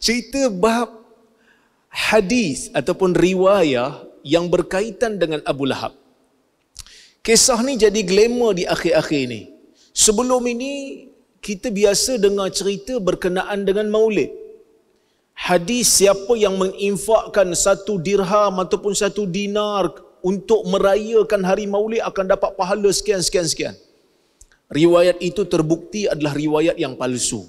cerita bab hadis ataupun riwayah yang berkaitan dengan Abu Lahab. Kisah ni jadi glamour di akhir-akhir ni. Sebelum ini kita biasa dengar cerita berkenaan dengan maulid. Hadis siapa yang menginfakkan 1 dirham ataupun 1 dinar untuk merayakan hari maulid akan dapat pahala sekian. Riwayat itu terbukti adalah riwayat yang palsu.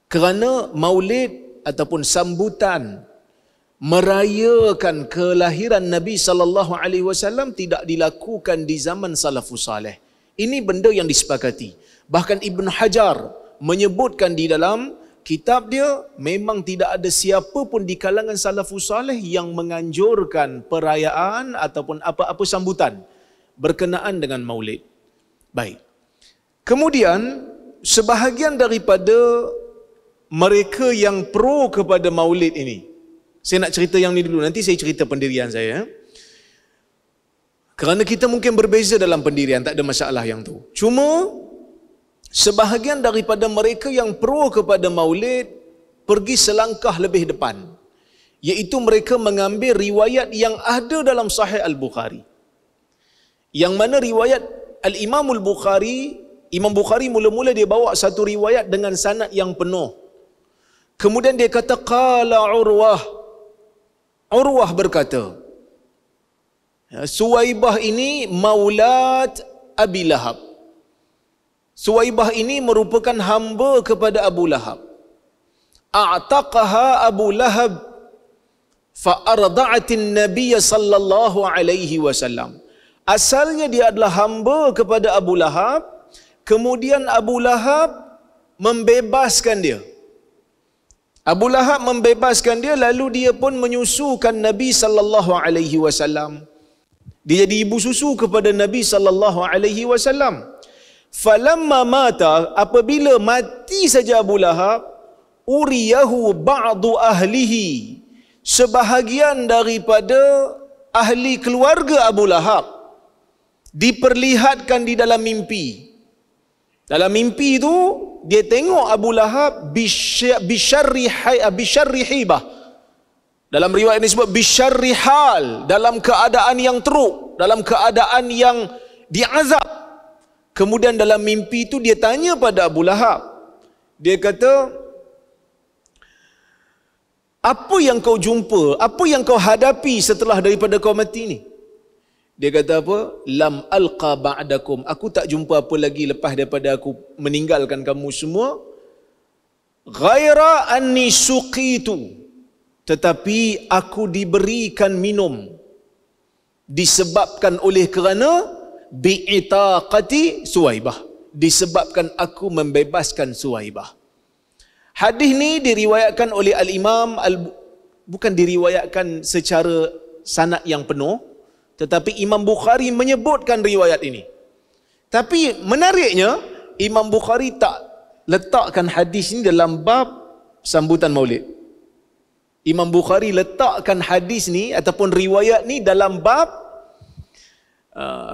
Kerana maulid ataupun sambutan merayakan kelahiran Nabi SAW tidak dilakukan di zaman salafus saleh. Ini benda yang disepakati. Bahkan Ibn Hajar menyebutkan di dalam kitab dia, memang tidak ada siapa pun di kalangan salafus saleh yang menganjurkan perayaan ataupun apa-apa sambutan berkenaan dengan maulid. Baik. Kemudian sebahagian daripada mereka yang pro kepada maulid ini, saya nak cerita yang ni dulu, nanti saya cerita pendirian saya. Kerana kita mungkin berbeza dalam pendirian, tak ada masalah yang tu. Cuma sebahagian daripada mereka yang pro kepada maulid pergi selangkah lebih depan, iaitu mereka mengambil riwayat yang ada dalam Sahih Al-Bukhari. Yang mana riwayat Al-Imam Al-Bukhari, Imam Bukhari mula-mula dia bawa satu riwayat dengan sanad yang penuh. Kemudian dia kata qala Urwah. Urwah berkata, Suwaibah ini maulat Abi Lahab. Suwaibah ini merupakan hamba kepada Abu Lahab. A'taqaha Abu Lahab fa arda'atin Nabiy sallallahu alaihi wasallam. Asalnya dia adalah hamba kepada Abu Lahab, kemudian Abu Lahab membebaskan dia. Abu Lahab membebaskan dia, lalu dia pun menyusukan Nabi sallallahu alaihi wasallam. Dia jadi ibu susu kepada Nabi sallallahu alaihi wasallam. Falamma mata, apabila mati saja Abu Lahab, uriyahu ba'du ahlihi, sebahagian daripada ahli keluarga Abu Lahab diperlihatkan di dalam mimpi. Dalam mimpi itu dia tengok Abu Lahab bisyarri hibah. Dalam riwayat ini disebut bisyarri hal, dalam keadaan yang teruk, dalam keadaan yang diazab. Kemudian dalam mimpi itu dia tanya pada Abu Lahab. Dia kata, apa yang kau jumpa, apa yang kau hadapi setelah daripada kau mati ni? Dia kata apa? Lam alqa ba'dakum. Aku tak jumpa apa lagi lepas daripada aku meninggalkan kamu semua. Ghaira anni suqitu. Tetapi aku diberikan minum. Disebabkan oleh kerana bi'itaqati Suwaibah. Disebabkan aku membebaskan Suwaibah. Hadis ni diriwayatkan oleh Al-Imam, bukan diriwayatkan secara sanad yang penuh, tetapi Imam Bukhari menyebutkan riwayat ini. Tapi menariknya, Imam Bukhari tak letakkan hadis ini dalam bab sambutan maulid. Imam Bukhari letakkan hadis ni ataupun riwayat ni dalam bab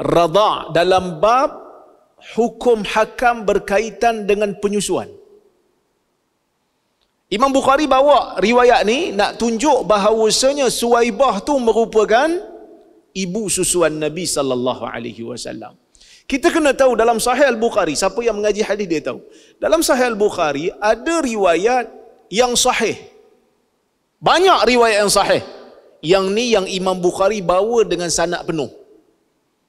radha', dalam bab hukum hakam berkaitan dengan penyusuan. Imam Bukhari bawa riwayat ni nak tunjuk bahawasanya Suwaibah tu merupakan ibu susuan Nabi sallallahu alaihi wasallam. Kita kena tahu dalam Sahih Al-Bukhari, siapa yang mengaji hadis dia tahu. Dalam Sahih Al-Bukhari ada riwayat yang sahih. Banyak riwayat yang sahih. Yang ni yang Imam Bukhari bawa dengan sanad penuh.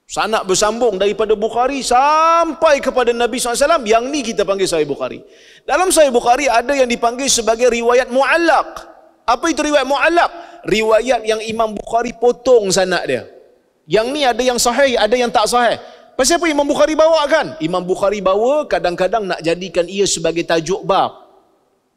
Sanad bersambung daripada Bukhari sampai kepada Nabi SAW. Yang ni kita panggil Sahih Bukhari. Dalam Sahih Bukhari ada yang dipanggil sebagai riwayat mu'allaq. Apa itu riwayat mu'allaq? Riwayat yang Imam Bukhari potong sanad dia. Yang ni ada yang sahih, ada yang tak sahih. Pasal apa Imam Bukhari bawa kan? Imam Bukhari bawa kadang-kadang nak jadikan ia sebagai tajuk bab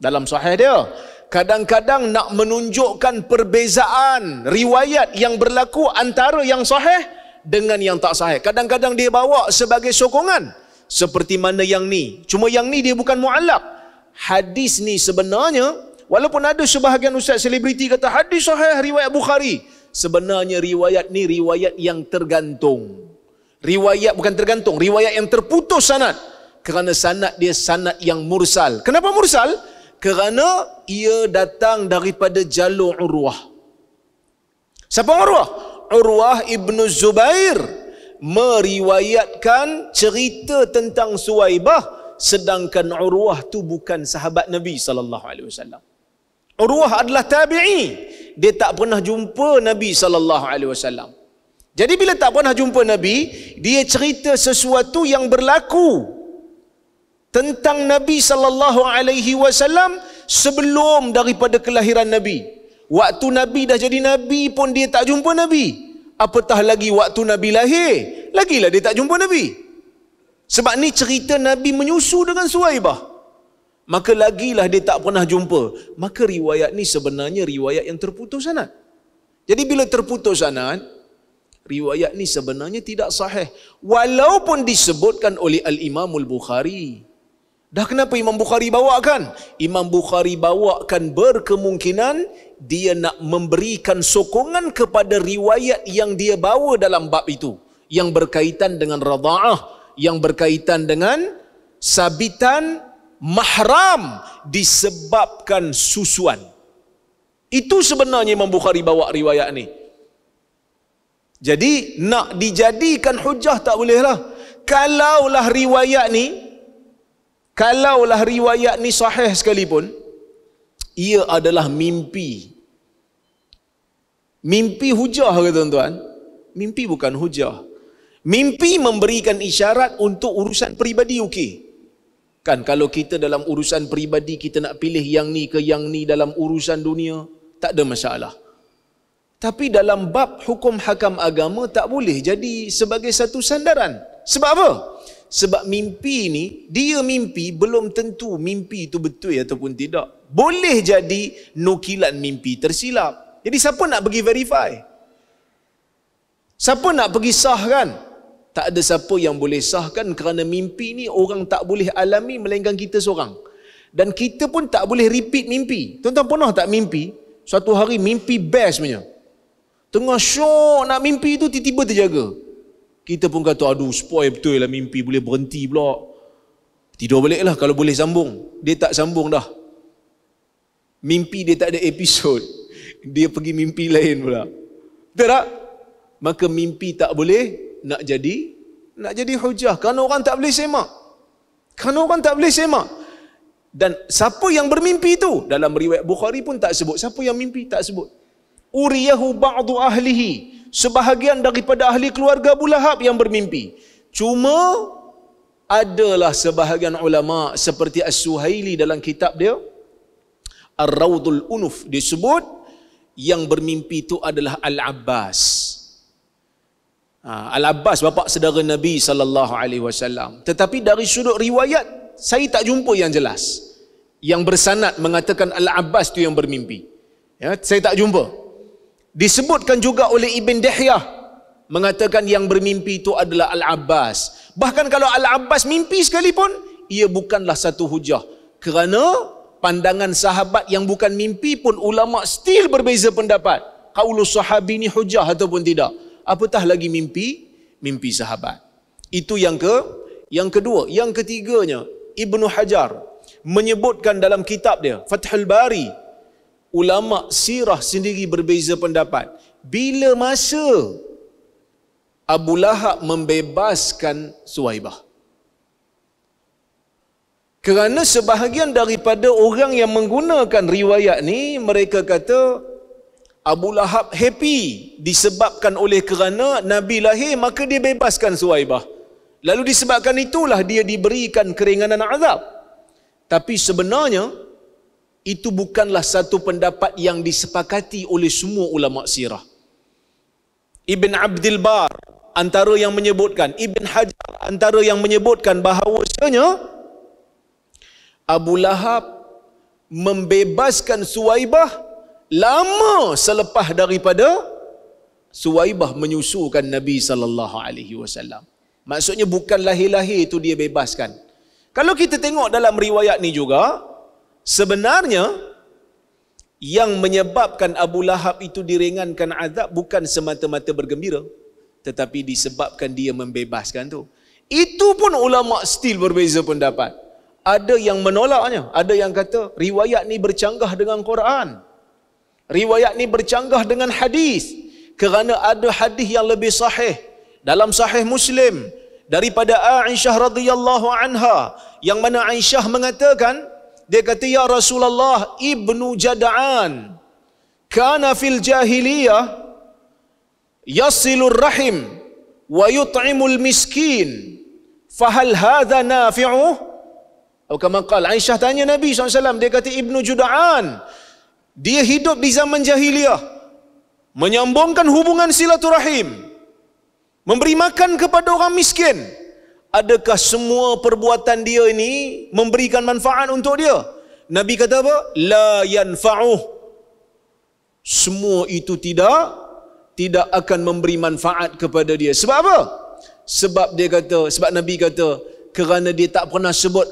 dalam sahih dia. Kadang-kadang nak menunjukkan perbezaan riwayat yang berlaku antara yang sahih dengan yang tak sahih. Kadang-kadang dia bawa sebagai sokongan, seperti mana yang ni. Cuma yang ni dia bukan mu'allaq. Hadis ni sebenarnya, walaupun ada sebahagian ustaz selebriti kata hadis sahih riwayat Bukhari, sebenarnya riwayat ni riwayat yang tergantung. Riwayat bukan tergantung, riwayat yang terputus sanad. Kerana sanad dia sanad yang mursal. Kenapa mursal? Kerana ia datang daripada jalur Urwah. Siapa Urwah? Urwah ibnu Zubair meriwayatkan cerita tentang Suwaibah, sedangkan Urwah tu bukan sahabat Nabi SAW. Urwah adalah tabi'i. Dia tak pernah jumpa Nabi SAW. Jadi bila tak pernah jumpa Nabi, dia cerita sesuatu yang berlaku tentang Nabi SAW sebelum daripada kelahiran Nabi. Waktu Nabi dah jadi Nabi pun dia tak jumpa Nabi. Apatah lagi waktu Nabi lahir, lagilah dia tak jumpa Nabi. Sebab ni cerita Nabi menyusu dengan Suwaibah, maka lagilah dia tak pernah jumpa. Maka riwayat ni sebenarnya riwayat yang terputus sanad. Jadi bila terputus sanad, riwayat ni sebenarnya tidak sahih. Walaupun disebutkan oleh Al-Imamul Bukhari. Dah kenapa Imam Bukhari bawakan? Imam Bukhari bawakan berkemungkinan dia nak memberikan sokongan kepada riwayat yang dia bawa dalam bab itu, yang berkaitan dengan radha'ah, yang berkaitan dengan sabitan mahram disebabkan susuan. Itu sebenarnya Imam Bukhari bawa riwayat ni. Jadi nak dijadikan hujah tak bolehlah. Kalaulah riwayat ni sahih sekalipun, ia adalah mimpi. Mimpi hujah ke tuan-tuan? Mimpi bukan hujah. Mimpi memberikan isyarat untuk urusan peribadi, okey. Kan kalau kita dalam urusan peribadi kita nak pilih yang ni ke yang ni dalam urusan dunia, tak ada masalah. Tapi dalam bab hukum hakam agama tak boleh jadi sebagai satu sandaran. Sebab apa? Sebab mimpi ni, dia mimpi belum tentu mimpi itu betul ataupun tidak. Boleh jadi nukilan mimpi tersilap. Jadi siapa nak pergi verify? Siapa nak pergi sahkan? Tak ada siapa yang boleh sahkan, kerana mimpi ni orang tak boleh alami melainkan kita seorang. Dan kita pun tak boleh repeat mimpi. Tuan-tuan pernah tak mimpi? Suatu hari mimpi best punya. Tengah syok nak mimpi tu tiba-tiba terjaga. Kita pun kata, aduh spoil betul lah mimpi, boleh berhenti pula. Tidur balik lah kalau boleh sambung. Dia tak sambung dah. Mimpi dia tak ada episod. Dia pergi mimpi lain pula. Betul tak? Maka mimpi tak boleh nak jadi hujah. Kerana orang tak boleh semak. Dan siapa yang bermimpi itu? Dalam riwayat Bukhari pun tak sebut. Siapa yang mimpi? Tak sebut. Uriyahu ba'du ahlihi. Sebahagian daripada ahli keluarga Abu Lahab yang bermimpi. Cuma adalah sebahagian ulama seperti As-Suhaili dalam kitab dia Ar-Rawdul Unuf, disebut yang bermimpi itu adalah Al-Abbas. Al-Abbas bapa saudara Nabi SAW. Tetapi dari sudut riwayat saya tak jumpa yang jelas yang bersanad mengatakan Al-Abbas itu yang bermimpi. Ya, saya tak jumpa. Disebutkan juga oleh Ibn Dihyah mengatakan yang bermimpi itu adalah Al-Abbas. Bahkan kalau Al-Abbas mimpi sekalipun, ia bukanlah satu hujah. Kerana pandangan sahabat yang bukan mimpi pun ulama still berbeza pendapat. Qaulus sahabi ni hujah ataupun tidak. Apatah lagi mimpi sahabat. Itu yang kedua. Yang ketiganya, Ibnu Hajar menyebutkan dalam kitab dia Fathul Bari, ulama sirah sendiri berbeza pendapat. Bila masa Abu Lahab membebaskan Suwaibah? Kerana sebahagian daripada orang yang menggunakan riwayat ni, mereka kata Abu Lahab happy disebabkan oleh kerana Nabi lahir, maka dia bebaskan Suwaibah. Lalu disebabkan itulah dia diberikan keringanan azab. Tapi sebenarnya itu bukanlah satu pendapat yang disepakati oleh semua ulama sirah. Ibn Abdul Bar antara yang menyebutkan, Ibn Hajar antara yang menyebutkan bahawasanya Abu Lahab membebaskan Suwaibah lama selepas daripada Suwaibah menyusukan Nabi SAW. Maksudnya bukan lahir-lahir itu dia bebaskan. Kalau kita tengok dalam riwayat ni juga, sebenarnya yang menyebabkan Abu Lahab itu diringankan azab bukan semata-mata bergembira, tetapi disebabkan dia membebaskan tu. Itu pun ulama still berbeza pendapat. ada yang menolaknya. Ada yang kata riwayat ni bercanggah dengan Quran. Riwayat ni bercanggah dengan hadis. Kerana ada hadis yang lebih sahih dalam sahih Muslim daripada Aisyah radhiyallahu anha, yang mana Aisyah mengatakan, dia kata, ya Rasulullah, Ibnu Jad'an kana fil jahiliyah yasilur rahim wa yut'imul miskin, fahal hadha nafi'uh? Atau kama qala, Aisyah tanya Nabi SAW, dia kata Ibnu Jud'an, dia hidup di zaman jahiliyah, menyambungkan hubungan silaturahim, memberi makan kepada orang miskin. Adakah semua perbuatan dia ini memberikan manfaat untuk dia? Nabi kata apa? La yanfa'uh. Semua itu tidak akan memberi manfaat kepada dia. Sebab apa? Sebab Nabi kata, kerana dia tak pernah sebut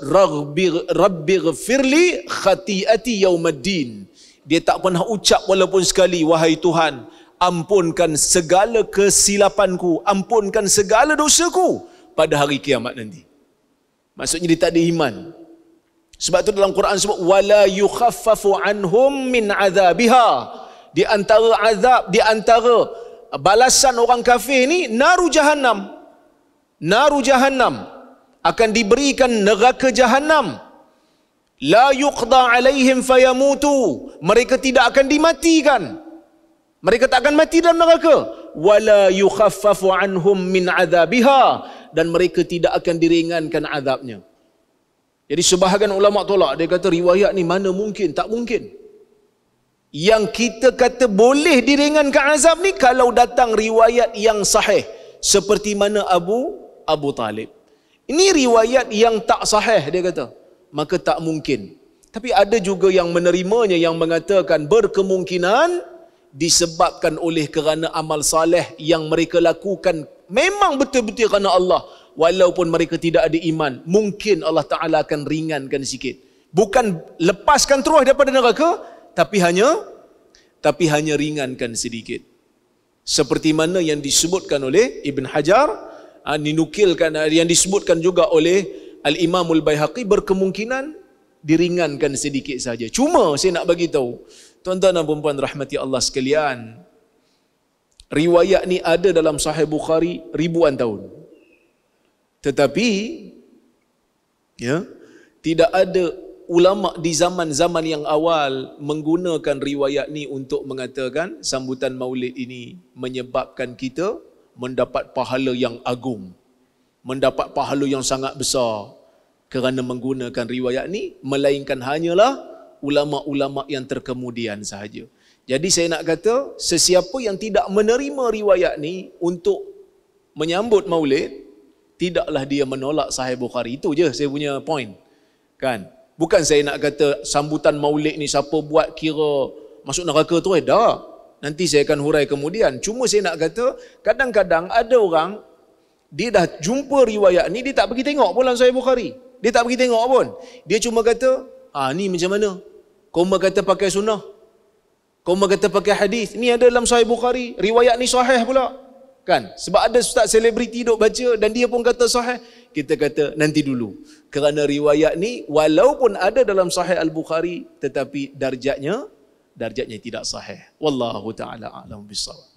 Rabbighfirli khati'ati yaumaddin. Dia tak pernah ucap walaupun sekali, wahai Tuhan, ampunkan segala kesilapanku, ampunkan segala dosaku pada hari kiamat nanti. Maksudnya dia tak ada iman. Sebab tu dalam Quran sebut wala yukhaffafu anhum min azabiha. Di antara azab, di antara balasan orang kafir ni naru jahannam. Naru jahannam, akan diberikan neraka jahannam. La yuqda alaihim fayamutu. Mereka tidak akan dimatikan. Mereka tak akan mati dalam neraka. Wala yukhaffafu anhum min azabiha. Dan mereka tidak akan diringankan azabnya. Jadi sebahagian ulama tolak. Dia kata riwayat ni mana mungkin? Tak mungkin. Yang kita kata boleh diringankan azab ni kalau datang riwayat yang sahih. Seperti mana Abu Talib. Ini riwayat yang tak sahih, dia kata. Maka tak mungkin. Tapi ada juga yang menerimanya, yang mengatakan berkemungkinan disebabkan oleh kerana amal saleh yang mereka lakukan memang betul-betul kerana Allah. Walaupun mereka tidak ada iman, mungkin Allah Ta'ala akan ringankan sikit. Bukan lepaskan terus daripada neraka, tapi hanya ringankan sedikit. Seperti mana yang disebutkan oleh Ibn Hajar, dinukilkan, yang disebutkan juga oleh Al-Imamul Baihaqi, berkemungkinan diringankan sedikit saja. Cuma saya nak bagi tahu, tuan-tuan dan puan-puan rahmati Allah sekalian, riwayat ni ada dalam Sahih Bukhari ribuan tahun. Tetapi tidak ada ulama di zaman-zaman yang awal menggunakan riwayat ni untuk mengatakan sambutan Maulid ini menyebabkan kita mendapat pahala yang agung, mendapat pahala yang sangat besar kerana menggunakan riwayat ni, melainkan hanyalah ulama-ulama yang terkemudian sahaja. Jadi saya nak kata, sesiapa yang tidak menerima riwayat ni untuk menyambut Maulid, tidaklah dia menolak Sahih Bukhari. Itu je saya punya point. Kan? Bukan saya nak kata sambutan Maulid ni siapa buat kira masuk neraka tu, dah. Nanti saya akan hurai kemudian. Cuma saya nak kata, kadang-kadang ada orang, dia dah jumpa riwayat ni, dia tak pergi tengok pun dalam Sahih Bukhari. Dia tak pergi tengok pun. Dia cuma kata, ni macam mana? Kau kata pakai sunnah. Kau kata pakai hadis. Ni ada dalam Sahih Bukhari. Riwayat ni sahih pula. Kan? Sebab ada ustaz selebriti duk baca dan dia pun kata sahih. Kita kata nanti dulu. Kerana riwayat ni walaupun ada dalam Sahih Al-Bukhari, tetapi darjatnya tidak sahih. Wallahu ta'ala a'lam bissawab.